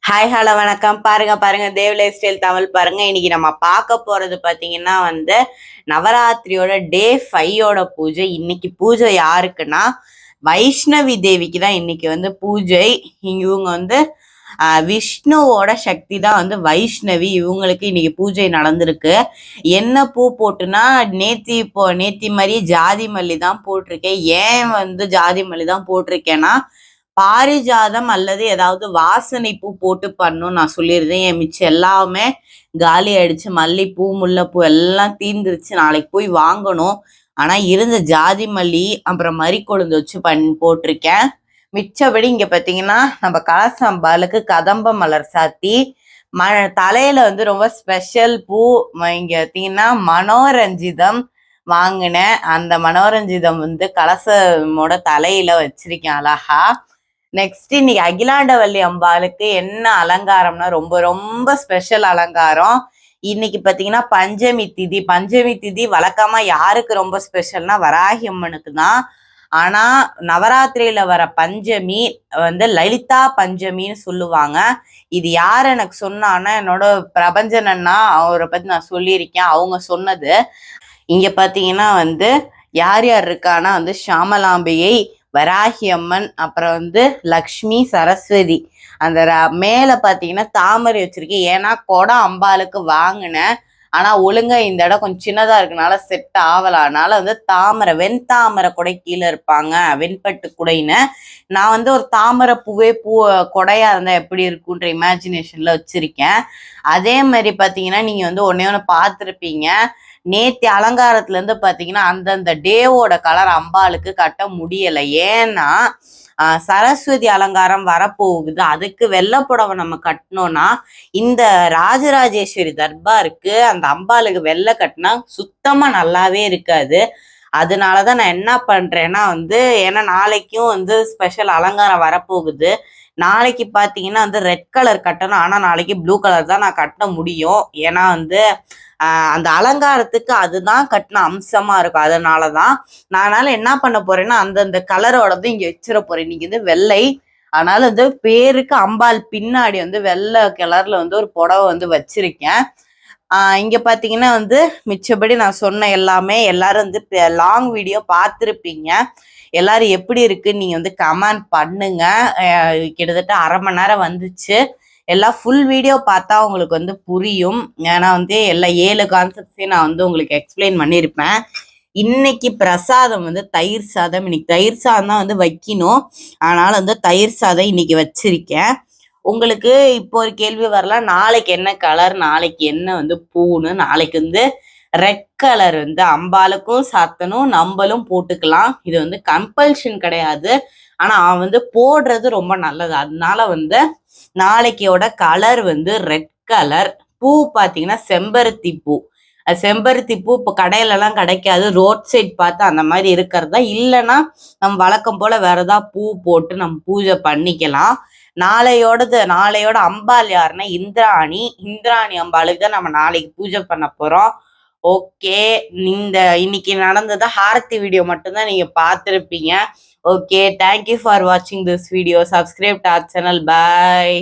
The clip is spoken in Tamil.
ஹாய் ஹலோ வணக்கம். பாருங்க தேவ் லைஃப் ஸ்டைல் தமிழ் பாருங்க. இன்னைக்கு நம்ம பார்க்க போறது பார்த்தீங்கன்னா நவராத்திரியோட டே 5 பூஜை. இன்னைக்கு பூஜை யாருக்குன்னா வைஷ்ணவி தேவிக்கு தான் இன்னைக்கு பூஜை. இவங்க விஷ்ணுவோட சக்தி தான் வைஷ்ணவி. இவங்களுக்கு இன்னைக்கு பூஜை நடந்திருக்கு. என்ன பூ போட்டுனா நேத்தி மாதிரி ஜாதி மல்லி தான் போட்டிருக்கேன். ஏன் ஜாதி மல்லி தான் போட்டிருக்கேன்னா பாரிஜாதம் அல்லது ஏதாவது வாசனை பூ போட்டு பண்ணும் நான் சொல்லியிருந்தேன். என் மிச்சம் எல்லாமே காலி ஆயிடுச்சு. மல்லிப்பூ முல்லைப்பூ எல்லாம் தீர்ந்துருச்சு. நாளைக்கு போய் வாங்கணும். ஆனா இருந்த ஜாதி மல்லி அப்புறம் மறிக்கொழுந்து வச்சு போட்டிருக்கேன். மிச்சபடி இங்க பாத்தீங்கன்னா நம்ம கலசம்பாலுக்கு கதம்ப மலர் சாத்தி தலையில ரொம்ப ஸ்பெஷல் பூ. இங்க பாத்தீங்கன்னா மனோரஞ்சிதம் வாங்கினேன். அந்த மனோரஞ்சிதம் கலசமோட தலையில வச்சிருக்கேன் அழகா. நெக்ஸ்ட் இன்னைக்கு அகிலாண்டவல்லி அம்பாளுக்கு என்ன அலங்காரம்னா ரொம்ப ரொம்ப ஸ்பெஷல் அலங்காரம். இன்னைக்கு பாத்தீங்கன்னா பஞ்சமி திதி வழக்கமா யாருக்கு ரொம்ப ஸ்பெஷல்னா வராகி அம்மனுக்கு தான். ஆனா நவராத்திரியில வர பஞ்சமி லலிதா பஞ்சமின்னு சொல்லுவாங்க. இது யார் எனக்கு சொன்னான்னா என்னோட பிரபஞ்சனன்னா அவரை பத்தி நான் சொல்லியிருக்கேன். அவங்க சொன்னது. இங்க பாத்தீங்கன்னா யார் யார் இருக்கான்னா ஷாமலாம்பிகை, வராகி அம்மன், அப்புறம் லக்ஷ்மி, சரஸ்வதி. அந்த மேல பாத்தீங்கன்னா தாமரை வச்சிருக்கேன். ஏன்னா குடம் அம்பாளுக்கு வாங்கினேன். ஆனா ஒழுங்கா இந்த இடம் கொஞ்சம் சின்னதா இருக்கனால செட் ஆகல. அதனால தாமரை வெண்தாமரை குடை கீழே இருப்பாங்க, வெண்பட்டு குடைன்னு. நான் ஒரு தாமரை பூ கொடையா இருந்தா எப்படி இருக்குன்ற இமேஜினேஷன்ல வச்சிருக்கேன். அதே மாதிரி பாத்தீங்கன்னா நீங்க ஒன்னே பார்த்துருப்பீங்க. நேத்தி அலங்காரத்துல இருந்து பாத்தீங்கன்னா அந்தந்த டேவோட கலர் அம்பாளுக்கு கட்ட முடியலை. ஏன்னா சரஸ்வதி அலங்காரம் வரப்போகுது. அதுக்கு வெள்ளைப்புடவை நம்ம கட்டினோம்னா இந்த ராஜராஜேஸ்வரி தர்பாருக்கு அந்த அம்பாளுக்கு வெள்ளை கட்டினா சுத்தமா நல்லாவே இருக்காது. அதனாலதான் நான் என்ன பண்றேன்னா ஏன்னா நாளைக்கும் ஸ்பெஷல் அலங்காரம் வரப்போகுது. நாளைக்கு பாத்தீங்கன்னா ரெட் கலர் கட்டணும். ஆனா நாளைக்கு ப்ளூ கலர் தான் நான் கட்ட முடியும். ஏன்னா அந்த அலங்காரத்துக்கு அதுதான் கட்டின அம்சமா இருக்கும். அதனாலதான் நான் என்ன பண்ண போறேன்னா அந்தந்த கலரோடது இங்க வச்சிட போறேன். இன்னைக்கு வெள்ளை. அதனால பேருக்கு அம்பாள் பின்னாடி வெள்ளை கலர்ல ஒரு புடவை வச்சிருக்கேன். இங்க பாத்தீங்கன்னா மிச்சபடி நான் சொன்ன எல்லாமே எல்லாரும் லாங் வீடியோ பார்த்துருப்பீங்க. எல்லாரும் எப்படி இருக்குன்னு நீங்க கமெண்ட் பண்ணுங்க. கிட்டத்தட்ட 1/2 மணி நேரம் வந்துச்சு. எல்லாம் ஃபுல் வீடியோ பார்த்தா உங்களுக்கு புரியும். ஏன்னா எல்லா 7 கான்செப்ட்ஸையும் நான் உங்களுக்கு எக்ஸ்பிளைன் பண்ணியிருப்பேன். இன்னைக்கு பிரசாதம் தயிர் சாதம். இன்னைக்கு தயிர் சாதம் தான் வைக்கணும். அதனால தயிர் சாதம் இன்னைக்கு வச்சிருக்கேன். உங்களுக்கு இப்போ ஒரு கேள்வி வரலாம், நாளைக்கு என்ன கலர், நாளைக்கு என்ன பூன்னு. நாளைக்கு ரெட் கலர் அம்பாளுக்கும் சாத்தனும், நம்மளும் போட்டுக்கலாம். இது கம்பல்ஷன் கிடையாது. ஆனா போடுறது ரொம்ப நல்லது. அதனால நாளைக்கோட கலர் ரெட் கலர். பூ பாத்தீங்கன்னா செம்பருத்தி பூ. செம்பருத்தி பூ இப்போ கடையில எல்லாம் கிடைக்காது. ரோட் சைட் பார்த்து அந்த மாதிரி இருக்கிறதா. இல்லைன்னா நம்ம வழக்கம் போல வேற ஏதாவது பூ போட்டு நம்ம பூஜை பண்ணிக்கலாம். நாளையோட அம்பாள் யாருன்னா இந்திராணி அம்பாளுக்கு தான் நம்ம நாளைக்கு பூஜை பண்ண போறோம். ஓகே, இன்னைக்கு நடந்தது ஹாரத்தி வீடியோ மட்டும்தான் நீங்க பார்த்துருப்பீங்க. ஓகே, தேங்க்யூ ஃபார் வாட்சிங் this video. Subscribe to our channel. Bye.